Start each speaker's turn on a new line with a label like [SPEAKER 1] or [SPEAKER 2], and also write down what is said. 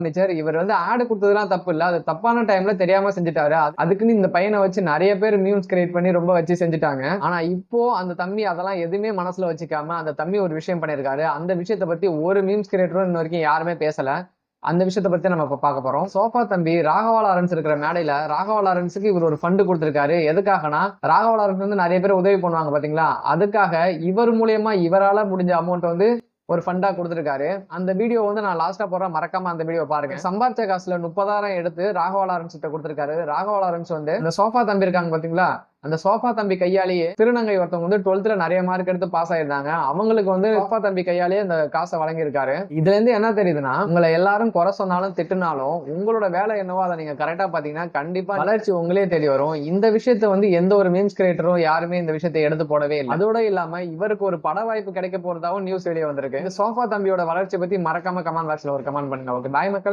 [SPEAKER 1] Furniture இவர் வந்து ஆடு குடுத்ததெல்லாம் தப்பு இல்ல. அது தப்பான டைம்ல தெரியாம செஞ்சுட்டாரு. அதுக்குன்னு இந்த பையனை வச்சு நிறைய பேர் மீம்ஸ் கிரியேட் பண்ணி ரொம்ப வச்சு செஞ்சுட்டாங்க. ஆனா இப்போ அந்த தம்பி அதெல்லாம் எதுவுமே மனசுல வச்சுக்காம அந்த தம்பி ஒரு விஷயம் பண்ணிருக்காரு. அந்த விஷயத்தை பத்தி ஒரு மீம்ஸ் கிரியேட்டரும் இன்ன வரைக்கும் யாருமே பேசல. அந்த விஷயத்தை பத்தி நம்ம இப்ப பார்க்க போறோம். சோஃபா தம்பி ராகவா லாரன்ஸ் இருக்கிற மேடையில ராகவா லாரன்ஸுக்கு இவர் ஒரு ஃபண்ட் கொடுத்திருக்காரு. எதுக்காகனா ராகவா லாரன்ஸ் வந்து நிறைய பேர் உதவி பண்ணுவாங்க பாத்தீங்களா, அதுக்காக இவர் மூலியமா இவரால முடிஞ்ச அமௌண்ட் வந்து ஒரு ஃபண்டா கொடுத்திருக்காரு. அந்த வீடியோ வந்து நான் லாஸ்டா போறேன், மறக்காம அந்த வீடியோ பாருங்க. சம்பாரிச்ச காசுல 30,000 எடுத்து ராகவா லாரன்ஸ் கிட்ட கொடுத்திருக்காரு. ராகவா லாரன்ஸ் வந்து இந்த சோஃபா தம்பி இருக்காங்க பாத்தீங்களா, அந்த சோஃபா தம்பி கையாலேயே திருநங்கை ஒருத்தவங்க வந்து 12th நிறைய மார்க் எடுத்து பாஸ் ஆயிருந்தாங்க. அவங்களுக்கு வந்து சோஃபா தம்பி கையாலேயே இந்த காசை வழங்கியிருக்காரு. இதுல இருந்து என்ன தெரியுதுன்னா, உங்களை எல்லாரும் குறை சொன்னாலும் திட்டுனாலும் உங்களோட வேலை என்னவோ அதை நீங்க கரெக்டா பாத்தீங்கன்னா கண்டிப்பா வளர்ச்சி உங்களே தேடி வரும். இந்த விஷயத்தை வந்து எந்த ஒரு மீம்ஸ் கிரியேட்டரும் யாருமே இந்த விஷயத்தை எடுத்து போடவே இல்லை. அதோட இல்லாம இவருக்கு ஒரு பட வாய்ப்பு கிடைக்க போறதாவும் நியூஸ் வெளியே வந்திருக்கு. இந்த சோஃபா தம்பியோட வளர்ச்சி பத்தி மறக்காம கமெண்ட் பாக்ஸ்ல ஒரு கமெண்ட் பண்ணுங்க. ஓகே, பாய் மக்களே.